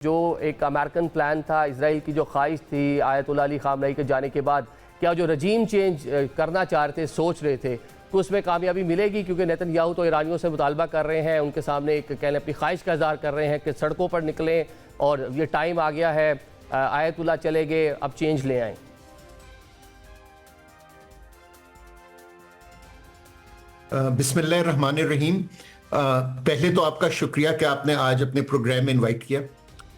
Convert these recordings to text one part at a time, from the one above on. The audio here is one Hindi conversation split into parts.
जो एक अमेरिकन प्लान था, इसराइल की जो ख्वाहिश थी आयतुल्लाह अली ख़ामनई के जाने के बाद, क्या जो रजीम चेंज करना चाह रहे थे, सोच रहे थे कि उसमें कामयाबी मिलेगी? क्योंकि नेतन्याहू तो ईरानियों से मुतालबा कर रहे हैं, उनके सामने एक कहने अपनी ख्वाहिश का इज़हार कर रहे हैं कि सड़कों पर निकलें और ये टाइम आ गया है, आयतुल्लाह चले गए, अब चेंज ले आएँ। बिस्मिल्लाहिर्रहमानिर्रहीम। पहले तो आपका शुक्रिया कि आपने आज अपने प्रोग्राम में इनवाइट किया।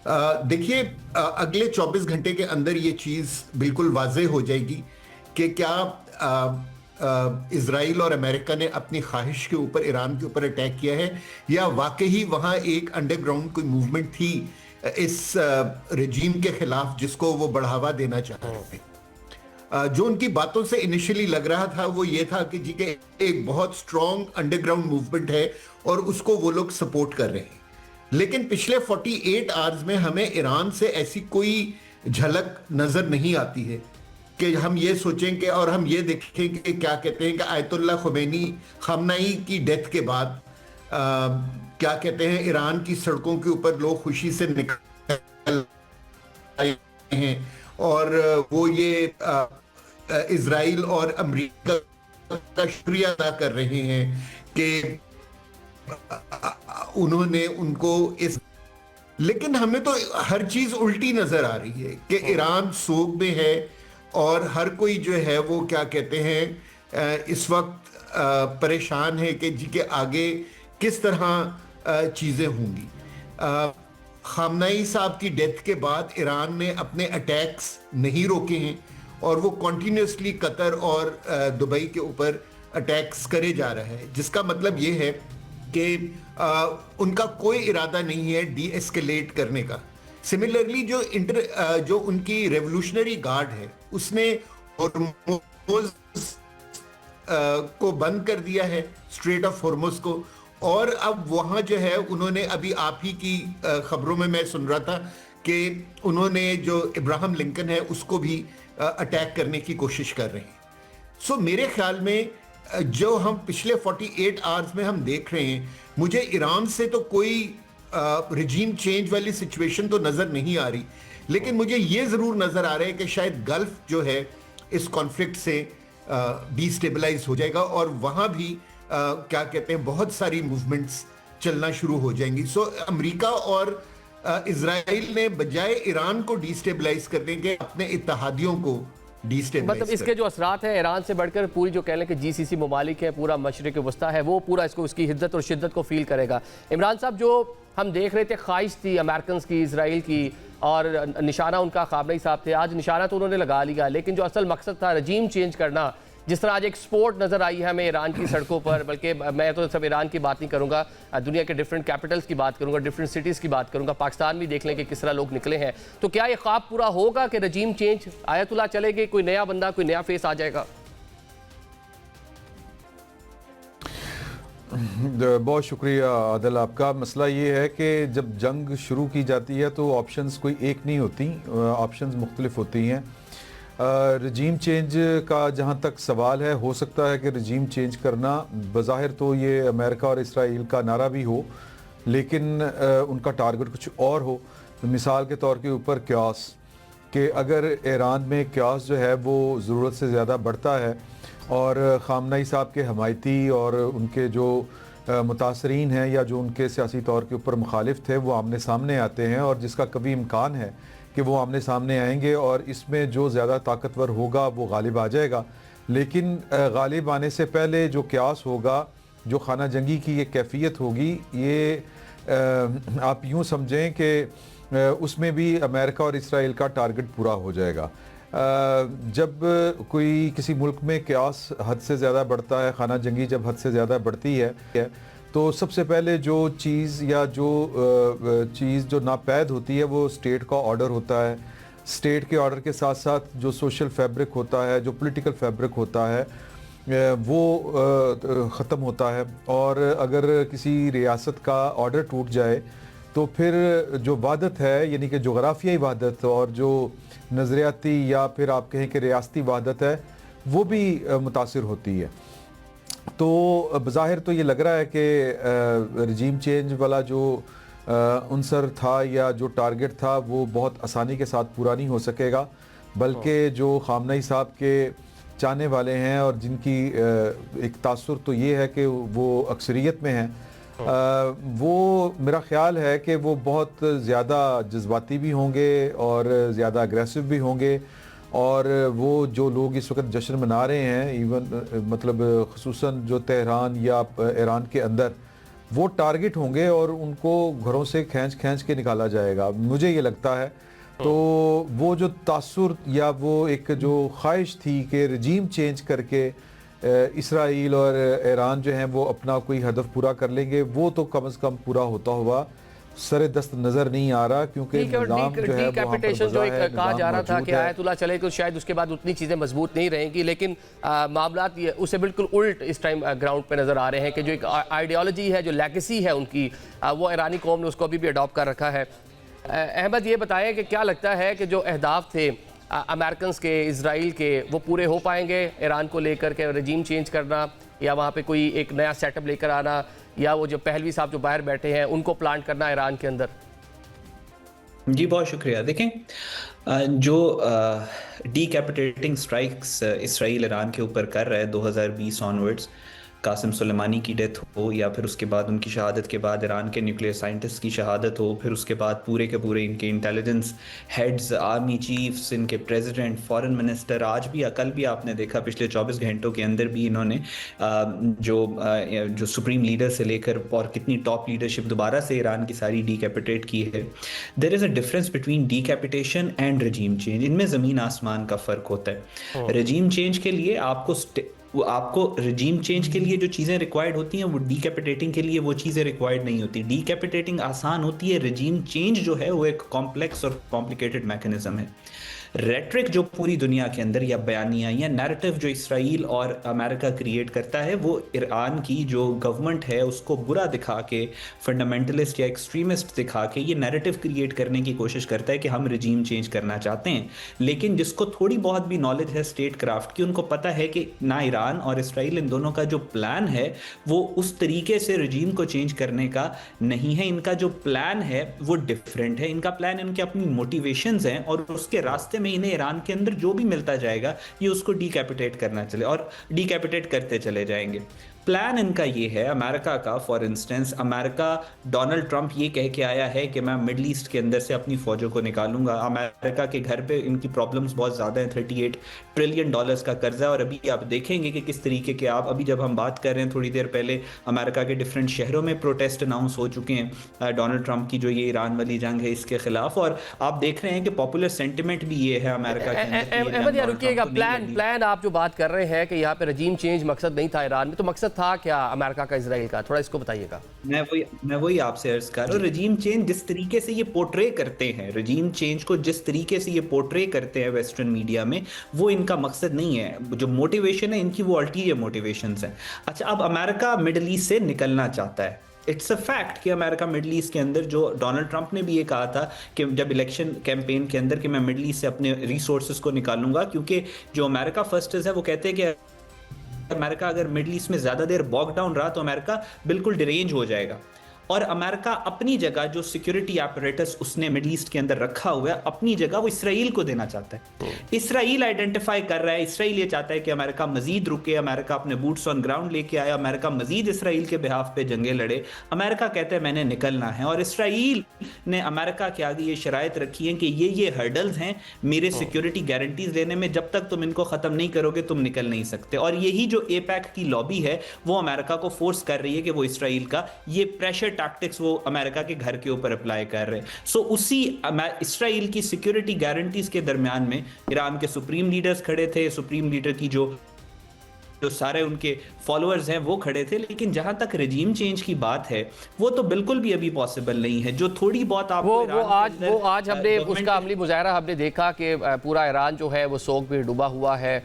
देखिए, अगले 24 घंटे के अंदर ये चीज़ बिल्कुल वाज़ेह हो जाएगी कि क्या इज़राइल और अमेरिका ने अपनी ख्वाहिश के ऊपर ईरान के ऊपर अटैक किया है या वाकई वहाँ एक अंडरग्राउंड कोई मूवमेंट थी इस रजीम के खिलाफ जिसको वो बढ़ावा देना चाह रहे थे। जो उनकी बातों से इनिशियली लग रहा था वो ये था कि जी के एक बहुत स्ट्रॉन्ग अंडरग्राउंड मूवमेंट है और उसको वो लोग सपोर्ट कर रहे हैं। लेकिन पिछले 48 आवर्स में हमें ईरान से ऐसी कोई झलक नजर नहीं आती है कि हम ये सोचें कि और हम ये देखें कि क्या कहते हैं कि आयतुल्लाह ख़ामनई की डेथ के बाद क्या कहते हैं ईरान की सड़कों के ऊपर लोग खुशी से निकल आए हैं और वो ये इजराइल और अमेरिका का शुक्रिया अदा कर रहे हैं कि उन्होंने उनको इस। लेकिन हमें तो हर चीज उल्टी नजर आ रही है कि ईरान सोग में है और हर कोई जो है वो क्या कहते हैं इस वक्त परेशान है कि जी के आगे किस तरह चीजें होंगी। ख़ामनई साहब की डेथ के बाद ईरान ने अपने अटैक्स नहीं रोके हैं और वो कॉन्टीन्यूसली कतर और दुबई के ऊपर अटैक्स करे जा रहा है, जिसका मतलब ये है कि उनका कोई इरादा नहीं है डी एस्केलेट करने का। सिमिलरली जो उनकी रेवोल्यूशनरी गार्ड है उसने हॉर्मुज़ को बंद कर दिया है, स्ट्रेट ऑफ हॉर्मुज़ को, और अब वहाँ जो है उन्होंने अभी आप ही की खबरों में मैं सुन रहा था कि उन्होंने जो इब्राहिम लिंकन है उसको भी अटैक करने की कोशिश कर रहे हैं। सो मेरे ख्याल में जो हम पिछले 48 आवर्स में हम देख रहे हैं, मुझे ईरान से तो कोई रिजीम चेंज वाली सिचुएशन तो नज़र नहीं आ रही, लेकिन मुझे ये ज़रूर नज़र आ रहा है कि शायद गल्फ जो है इस कॉन्फ्लिक्ट से डिस्टेबलाइज हो जाएगा और वहाँ भी क्या कहते हैं बहुत सारी मूवमेंट्स चलना शुरू हो जाएंगी। सो अमेरिका और इजराइल ने बजाय ईरान को डिस्टेबलाइज करने के अपने इत्तेहादियों को डिस्टेबलाइज, मतलब इसके जो असरात हैं ईरान से बढ़कर पूरी जो कह लें कि जीसीसी ममालिक है, पूरा मशरिक वस्ता है, वो पूरा इसको उसकी हिद्दत और शिद्दत को फील करेगा। इमरान साहब, जो हम देख रहे थे ख्वाहिश थी अमेरिकन की, इसराइल की, और निशाना उनका ख़ामनई साहब थे, आज निशाना तो उन्होंने लगा लिया, लेकिन जो असल मकसद था रजीम चेंज करना, जिस तरह आज एक स्पोर्ट नज़र आई है हमें ईरान की सड़कों पर, बल्कि मैं तो सब ईरान की बात नहीं करूँगा, दुनिया के डिफरेंट कैपिटल्स की बात करूँगा, डिफरेंट सिटीज़ की बात करूँगा, पाकिस्तान भी देख लें कि किस तरह लोग निकले हैं। तो क्या ये ख्वाब पूरा होगा कि रजीम चेंज, आयतुल्लाह चले गए, कोई नया बंदा, कोई नया फेस आ जाएगा? बहुत शुक्रिया आदिल। आपका मसला ये है कि जब जंग शुरू की जाती है तो ऑप्शंस कोई एक नहीं होती, ऑप्शंस मुख्तलिफ होती हैं। रजीम चेंज का जहाँ तक सवाल है, हो सकता है कि रजीम चेंज करना बज़ाहिर तो ये अमेरिका और इसराइल का नारा भी हो, लेकिन उनका टारगेट कुछ और हो। मिसाल के तौर के ऊपर क्यास, कि अगर ईरान में क्यास जो है वो ज़रूरत से ज़्यादा बढ़ता है और ख़ामनई साहब के हमायती और उनके जो मुतासरीन हैं या जो उनके सियासी तौर के ऊपर मुखालिफ थे वो आमने सामने आते हैं, और जिसका कभी इम्कान है कि वो आमने सामने आएंगे और इसमें जो ज़्यादा ताकतवर होगा वो गालिब आ जाएगा। लेकिन गालिब आने से पहले जो क्यास होगा, जो खाना जंगी की ये कैफियत होगी, ये आप यूँ समझें कि उसमें भी अमेरिका और इसराइल का टारगेट पूरा हो जाएगा। जब कोई किसी मुल्क में क्यास हद से ज़्यादा बढ़ता है, खाना जंगी जब हद से ज़्यादा बढ़ती है, तो सबसे पहले जो चीज़ या जो चीज़ जो नापैद होती है वो स्टेट का ऑर्डर होता है। स्टेट के ऑर्डर के साथ साथ जो सोशल फैब्रिक होता है, जो पॉलिटिकल फैब्रिक होता है, वो ख़त्म होता है। और अगर किसी रियासत का ऑर्डर टूट जाए तो फिर जो वहादत है, यानी कि जोग्राफियाई वहादत और जो नज़रियाती या फिर आप कहें कि रियासती वहादत है, वो भी मुतासिर होती है। तो बज़ाहिर तो ये लग रहा है कि रजीम चेंज वाला जो अंसर था या जो टारगेट था वो बहुत आसानी के साथ पूरा नहीं हो सकेगा, बल्कि जो खामनेई साहब के चाहने वाले हैं और जिनकी एक तासुर तो ये है कि वो अक्सरियत में हैं, वो मेरा ख्याल है कि वो बहुत ज़्यादा जज्बाती भी होंगे और ज़्यादा अग्रेसिव भी होंगे, और वो जो लोग इस वक्त जश्न मना रहे हैं इवन मतलब खुसूसन जो तेहरान या ईरान के अंदर, वो टारगेट होंगे और उनको घरों से खींच खींच के निकाला जाएगा, मुझे ये लगता है। तो वो जो तासुर या वो एक जो ख्वाहिश थी कि रजीम चेंज करके इसराइल और ईरान जो हैं वो अपना कोई हदफ पूरा कर लेंगे, वो तो कम से कम पूरा होता हुआ सरे दस्त नजर नहीं आ रहा, क्योंकि निज़ाम जो है डिकैपिटेशन जो एक कहा जा रहा था कि आयतुल्लाह चले तो शायद उसके बाद उतनी चीज़ें मजबूत नहीं रहेंगी, लेकिन मामलात ये उससे बिल्कुल उल्ट इस टाइम ग्राउंड पे नज़र आ रहे हैं कि जो एक आइडियोलॉजी है, जो लेगेसी है उनकी, वो ईरानी कौम ने उसको अभी भी अडॉप्ट कर रखा है। अहमद, ये बताएं कि क्या लगता है कि जो अहदाफ थे अमेरिकन के, इसराइल के, वो पूरे हो पाएंगे ईरान को लेकर के, रजीम चेंज करना या वहाँ पे कोई एक नया सेटअप लेकर आना, या वो जो पहलवी साहब जो बाहर बैठे हैं उनको प्लांट करना ईरान के अंदर? जी बहुत शुक्रिया। देखें, जो डीकैपिटेटिंग स्ट्राइक्स इसराइल ईरान के ऊपर कर रहा है 2020 ऑनवर्ड्स, कासिम सुलेमानी की डेथ हो या फिर उसके बाद उनकी शहादत के बाद ईरान के न्यूक्लियर साइंटिस्ट की शहादत हो, फिर उसके बाद पूरे के पूरे इनके इंटेलिजेंस हेड्स, आर्मी चीफ्स, इनके प्रेसिडेंट, फॉरेन मिनिस्टर, आज भी कल भी आपने देखा पिछले 24 घंटों के अंदर भी इन्होंने जो सुप्रीम लीडर से लेकर और कितनी टॉप लीडरशिप दोबारा से ईरान की सारी डीकैपिटेट की है। There is a difference between decapitation and regime change. इनमें ज़मीन आसमान का फ़र्क होता है। रजीम चेंज के लिए आपको रजीम चेंज के लिए जो चीज़ें रिक्वायर्ड होती हैं वो डीकैपिटेटिंग के लिए वो चीज़ें रिक्वायर्ड नहीं होती। डीकैपिटेटिंग आसान होती है, रजीम चेंज जो है वो एक कॉम्प्लेक्स और कॉम्प्लिकेटेड मैकेनिज्म है। रेट्रिक जो पूरी दुनिया के अंदर या बयानिया या नैरेटिव जो इसराइल और अमेरिका क्रिएट करता है, वो ईरान की जो गवर्नमेंट है उसको बुरा दिखा के, फंडामेंटलिस्ट या एक्सट्रीमिस्ट दिखा के ये नैरेटिव क्रिएट करने की कोशिश करता है कि हम रजीम चेंज करना चाहते हैं। लेकिन जिसको थोड़ी बहुत भी नॉलेज है स्टेट क्राफ्ट की, उनको पता है कि ना ईरान और इसराइल इन दोनों का जो प्लान है वो उस तरीके से रजीम को चेंज करने का नहीं है। इनका जो प्लान है वो डिफरेंट है। इनका प्लान, इनके अपनी मोटिवेशंस हैं और उसके रास्ते में इन्हें ईरान के अंदर जो भी मिलता जाएगा ये उसको डीकैपिटेट करना चले और डीकैपिटेट करते चले जाएंगे। प्लान इनका ये है, अमेरिका का for instance, America, Donald Trump ये कह के आया है कि मैं मिडल ईस्ट के अंदर से अपनी फौजों को निकालूंगा। अमेरिका के घर पे इनकी प्रॉब्लम्स बहुत ज़्यादा हैं, $38 ट्रिलियन का कर्जा, और अभी आप देखेंगे कि किस तरीके के अभी जब हम बात कर रहे हैं थोड़ी देर पहले, अमेरिका के डिफरेंट शहरों में प्रोटेस्ट अनाउंस हो चुके हैं डोनाल्ड ट्रंप की जो ये ईरान वाली जंग है इसके खिलाफ, और आप देख रहे हैं कि पॉपुलर सेंटिमेंट भी ये है अमेरिका के अंदर। अहमद, यहाँ रुकिएगा, प्लान आप जो बात कर रहे हैं कि यहाँ पे रजीम चेंज मकसद नहीं था ईरान में, तो मकसद था क्या अमेरिका का, इजराइल का? थोड़ा इसको बताइएगा। मैं वही आपसे अर्ज कर रहा हूँ। रजीम चेंज जिस तरीके से ये पोर्ट्रे करते हैं, रजीम चेंज को जिस तरीके से ये पोर्ट्रे करते हैं वेस्टर्न मीडिया में, वो इनका मकसद नहीं है। जो मोटिवेशन है इनकी वो अल्टीरियर मोटिवेशंस है। अच्छा, अब अमेरिका मिडल ईस्ट से निकलना चाहता है। इट्स अ फैक्ट कि अमेरिका मिडल ईस्ट के अंदर, जो डोनाल्ड ट्रंप ने भी ये कहा था कि जब इलेक्शन कैंपेन के अंदर कि मैं मिडल ईस्ट से अपने रिसोर्सेज को निकालूंगा, क्योंकि जो अमेरिका फर्स्टर्स है वो कहते हैं कि अमेरिका अगर मिडल ईस्ट में ज्यादा देर बॉग डाउन रहा तो अमेरिका बिल्कुल डिरेंज हो जाएगा। और अमेरिका अपनी जगह जो सिक्योरिटी एपरेटस उसने मिडल ईस्ट के अंदर रखा हुआ है, अपनी जगह वो इसराइल को देना चाहता है। इसराइल आइडेंटिफाई कर रहा है, इसराइल ये चाहता है कि अमेरिका मजीद रुके, अमेरिका अपने बूट्स ऑन ग्राउंड लेके आए, अमेरिका मजीद इसराइल के बिहाफ पे जंगे लड़े। अमेरिका कहता है मैंने निकलना है, और इसराइल ने अमेरिका के आगे ये शराइत रखी है कि ये हर्डल्स हैं मेरे सिक्योरिटी गारंटीज लेने में, जब तक तुम इनको खत्म नहीं करोगे तुम निकल नहीं सकते। और यही जो एपैक की लॉबी है वो अमेरिका को फोर्स कर रही है कि वो इसराइल का ये प्रेशर टैक्टिक्स वो अमेरिका के घर के ऊपर अप्लाई कर रहे हैं। सो उसी इसराइल की सिक्योरिटी गारंटीज के दरमियान में ईरान के सुप्रीम लीडर्स खड़े थे, सुप्रीम लीडर की जो सारे उनके फॉलोअर्स हैं वो खड़े थे। लेकिन जहां तक रजीम चेंज की बात है वो तो बिल्कुल भी अभी पॉसिबल नहीं है। जो थोड़ी बहुत आपको वो आज हमने उसका अमली मुजाहरा हमने देखा कि पूरा ईरान जो है वो सोग में डूबा हुआ है,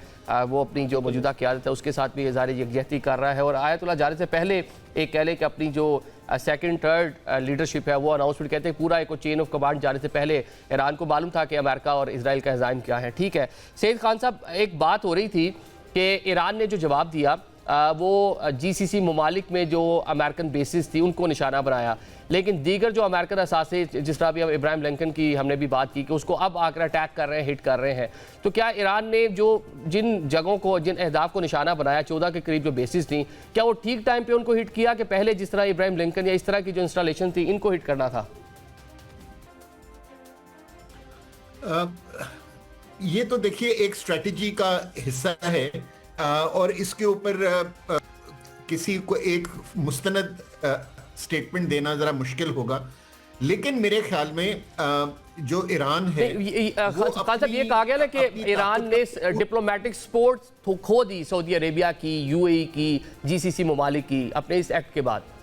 वो अपनी जो मौजूदा क़यादत है उसके साथ भी इज़हार यकजहती कर रहा है, और आयतुल्लाह जाने से पहले एक कह लें कि अपनी जो सेकंड थर्ड लीडरशिप है वो अनाउंसमेंट कहते हैं पूरा एक चेन ऑफ कमांड जाने से पहले ईरान को मालूम था कि अमेरिका और इजराइल का अज़ाइम क्या है। ठीक है, सईद खान साहब, एक बात हो रही थी कि ईरान ने जो जवाब दिया वो GCC ममालिक में जो अमेरिकन बेसिस थी उनको निशाना बनाया, लेकिन दीगर जो अमेरिकन असासे, जिस तरह अभी अब इब्राहिम लिंकन की हमने भी बात की कि उसको अब आकर अटैक कर रहे हैं, हिट कर रहे हैं, तो क्या ईरान ने जो जिन जगहों को, जिन अहदाफ को निशाना बनाया, 14 के करीब जो बेसिस थी, क्या वो ठीक टाइम पे उनको हिट किया कि पहले जिस तरह इब्राहिम लिंकन या इस तरह की जो इंस्टॉलेशन थी इनको हिट करना था? ये तो देखिए एक स्ट्रेटजी का हिस्सा है, और इसके ऊपर किसी को एक मुस्तनद स्टेटमेंट देना जरा मुश्किल होगा, लेकिन मेरे ख्याल में जो ईरान है खान साहब, ये कहा गया ना कि ईरान ने डिप्लोमेटिक सपोर्ट खो दी सऊदी अरेबिया की, UAE की, GCC ममालिक की अपने इस एक्ट के बाद।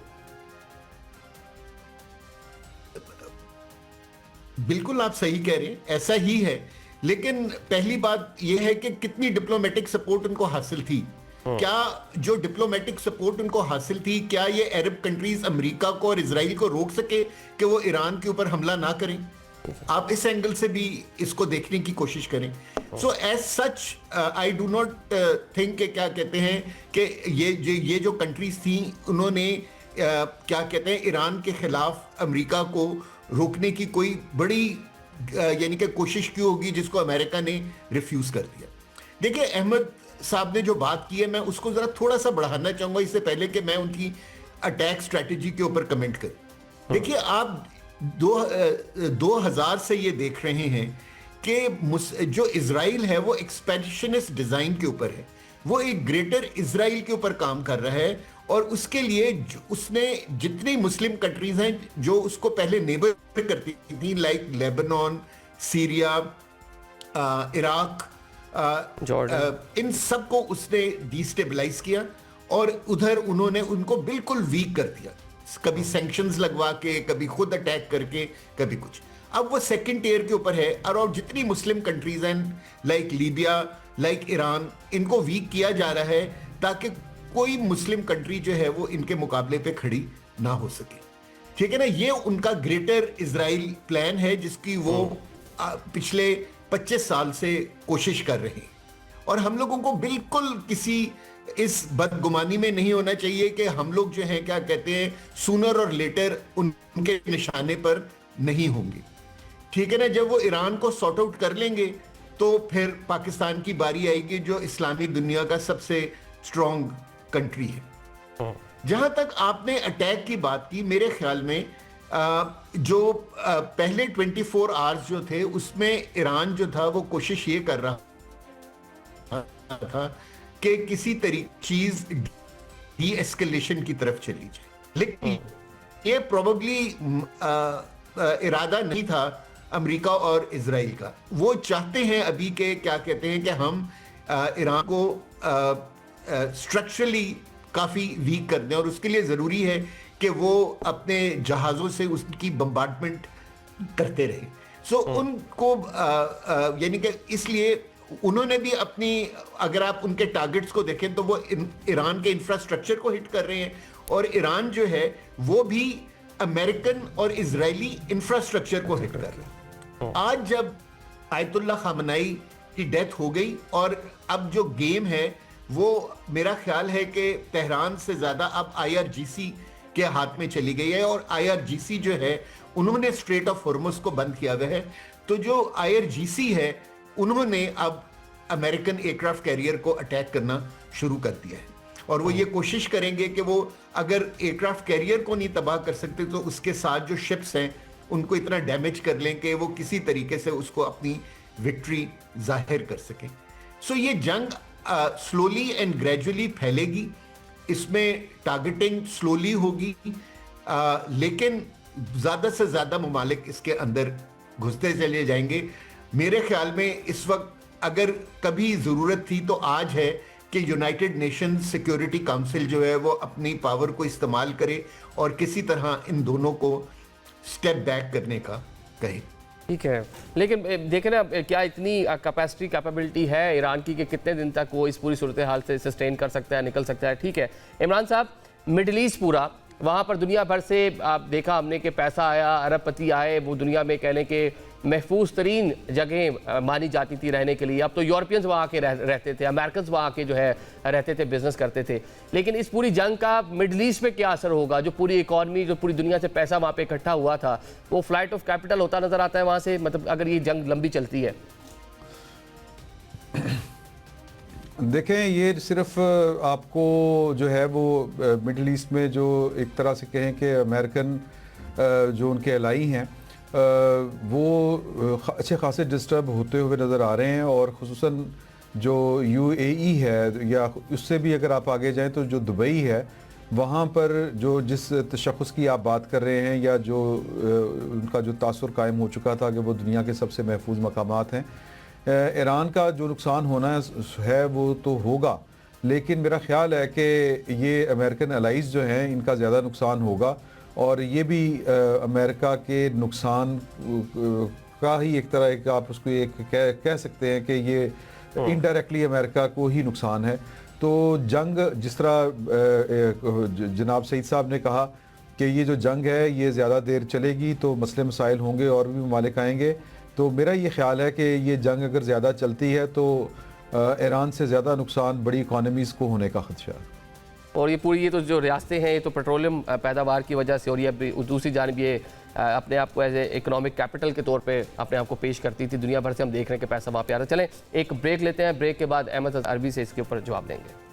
बिल्कुल आप सही कह रहे हैं, ऐसा ही है, लेकिन पहली बात यह है कि कितनी डिप्लोमेटिक सपोर्ट उनको हासिल थी। क्या जो डिप्लोमेटिक सपोर्ट उनको हासिल थी, क्या ये अरब कंट्रीज अमेरिका को और इजराइल को रोक सके कि वो ईरान के ऊपर हमला ना करें? आप इस एंगल से भी इसको देखने की कोशिश करें। So as such I do not think कि क्या कहते हैं कि ये जो कंट्रीज थी उन्होंने क्या कहते हैं ईरान के खिलाफ अमेरिका को रोकने की कोई बड़ी यानी कि कोशिश की होगी, जिसको अमेरिका ने रिफ्यूज कर दिया। देखिए अहमद साहब ने जो बात की है, मैं उसको जरा थोड़ा सा बढ़ाना चाहूंगा इससे पहले कि मैं उनकी अटैक स्ट्रेटजी के ऊपर कमेंट करूं। देखिए आप 2000 से ये देख रहे हैं कि जो इजराइल है वो एक्सपेंशनिस्ट डिजाइन के ऊपर है, वो एक ग्रेटर इजराइल के ऊपर काम कर रहा है, और उसके लिए उसने जितनी मुस्लिम कंट्रीज हैं जो उसको पहले नेबर करती थी, लाइक लेबनान, सीरिया, इराक, इन सब को उसने डिस्टेबलाइज किया और उधर उन्होंने उनको बिल्कुल वीक कर दिया, कभी सैंक्शंस लगवा के, कभी खुद अटैक करके, कभी कुछ। अब वो सेकंड टियर के ऊपर है, और जितनी मुस्लिम कंट्रीज हैं लाइक लीबिया, लाइक ईरान, इनको वीक किया जा रहा है ताकि कोई मुस्लिम कंट्री जो है वो इनके मुकाबले पे खड़ी ना हो सके। ठीक है ना, ये उनका ग्रेटर इजराइल प्लान है जिसकी वो पिछले 25 साल से कोशिश कर रहे हैं, और हम लोगों को बिल्कुल किसी इस बदगुमानी में नहीं होना चाहिए कि हम लोग जो हैं क्या कहते हैं सूनर और लेटर उनके निशाने पर नहीं होंगे। ठीक है ना, जब वो ईरान को सॉर्ट आउट कर लेंगे तो फिर पाकिस्तान की बारी आएगी, जो इस्लामी दुनिया का सबसे स्ट्रॉन्ग कंट्री है। जहां तक आपने अटैक की बात की, मेरे ख्याल में जो पहले 24 आवर्स जो थे उसमें ईरान जो था वो कोशिश ये कर रहा था कि किसी तरीके चीज डी एस्केलेशन की तरफ चली जाए, लेकिन ये प्रोबेबली इरादा नहीं था अमेरिका और इजराइल का। वो चाहते हैं अभी के क्या कहते हैं कि हम ईरान को स्ट्रक्चरली काफी वीक कर दें, और उसके लिए जरूरी है कि वो अपने जहाजों से उसकी बम्बार्डमेंट करते रहे। सो उनको यानी कि इसलिए उन्होंने भी अपनी, अगर आप उनके टारगेट्स को देखें तो वो ईरान के इंफ्रास्ट्रक्चर को हिट कर रहे हैं, और ईरान जो है वो भी अमेरिकन और इजरायली इंफ्रास्ट्रक्चर को हिट कर रहे हैं। आज जब आयतुल्लाह खामनाई की डेथ हो गई, और अब जो गेम है वो मेरा ख्याल है कि तेहरान से ज्यादा अब IRGC के हाथ में चली गई है, और IRGC जो है उन्होंने स्ट्रेट ऑफ हॉर्मुज को बंद किया हुआ है। तो जो IRGC है उन्होंने अब अमेरिकन एयरक्राफ्ट कैरियर को अटैक करना शुरू कर दिया है, और वो ये कोशिश करेंगे कि वो अगर एयरक्राफ्ट कैरियर को नहीं तबाह कर सकते तो उसके साथ जो शिप्स हैं उनको इतना डैमेज कर लें कि वो किसी तरीके से उसको अपनी विक्ट्री जाहिर कर सकें। सो ये जंग स्लोली एंड ग्रेजुअली फैलेगी, इसमें टारगेटिंग स्लोली होगी, लेकिन ज्यादा से ज्यादा ममालिक इसके अंदर घुसते चले जाएंगे। मेरे ख्याल में इस वक्त अगर कभी जरूरत थी तो आज है कि यूनाइटेड नेशन सिक्योरिटी काउंसिल जो है वो अपनी पावर को इस्तेमाल करे और किसी तरह इन दोनों को स्टेप बैक करने का कहे। ठीक है, लेकिन देखें ना, क्या इतनी कैपेबिलिटी है ईरान की कि कितने दिन तक वो इस पूरी सूरत हाल से सस्टेन कर सकता है, निकल सकता है? ठीक है इमरान साहब, मिडल ईस्ट पूरा, वहाँ पर दुनिया भर से आप देखा हमने कि पैसा आया, अरबपति आए, वो दुनिया में कह लें कि महफूज तरीन जगह मानी जाती थी रहने के लिए। अब तो यूरोपियंस वहाँ आके रहते थे, अमेरिकन वहाँ आके जो है रहते थे, बिजनेस करते थे। लेकिन इस पूरी जंग का मिडल ईस्ट पे क्या असर होगा? जो पूरी इकॉनमी, जो पूरी दुनिया से पैसा वहाँ पे इकट्ठा हुआ था, वो फ्लाइट ऑफ कैपिटल होता नजर आता है वहाँ से, मतलब अगर ये जंग लंबी चलती है। देखें, ये सिर्फ आपको जो है वो मिडिल ईस्ट में जो एक तरह से कहें कि अमेरिकन जो उनके एलाई हैं वो अच्छे खासे डिस्टर्ब होते हुए नज़र आ रहे हैं। और ख़ुसूसन जो UAE है, या उससे भी अगर आप आगे जाएं तो जो दुबई है, वहाँ पर जो जिस तशख़्ख़ुस की आप बात कर रहे हैं, या जो उनका जो तासुर कायम हो चुका था कि वो दुनिया के सबसे महफूज मकामात हैं, ईरान का जो नुकसान होना है वो तो होगा, लेकिन मेरा ख्याल है कि ये अमेरिकन अलाइज जो हैं इनका ज़्यादा नुकसान होगा। और ये भी अमेरिका के नुकसान का ही एक तरह एक आप उसको एक कह सकते हैं कि ये इनडायरेक्टली अमेरिका को ही नुकसान है। तो जंग, जिस तरह जनाब सईद साहब ने कहा कि ये जो जंग है ये ज़्यादा देर चलेगी तो मसले मसाइल होंगे और भी ममालिक आएंगे। तो मेरा ये ख्याल है कि ये जंग अगर ज़्यादा चलती है तो ईरान से ज़्यादा नुकसान बड़ी इकॉनमीज़ को होने का खदशा है। और ये पूरी, ये तो जो रियासतें हैं, ये तो पेट्रोलियम पैदावार की वजह से, और ये दूसरी जानिब ये अपने आप को एज ए इकोनॉमिक कैपिटल के तौर पे अपने आप को पेश करती थी। दुनिया भर से हम देख रहे हैं कि पैसा वहाँ पे आ रहा है। चलें एक ब्रेक लेते हैं, ब्रेक के बाद अहमद अरबी से इसके ऊपर जवाब देंगे।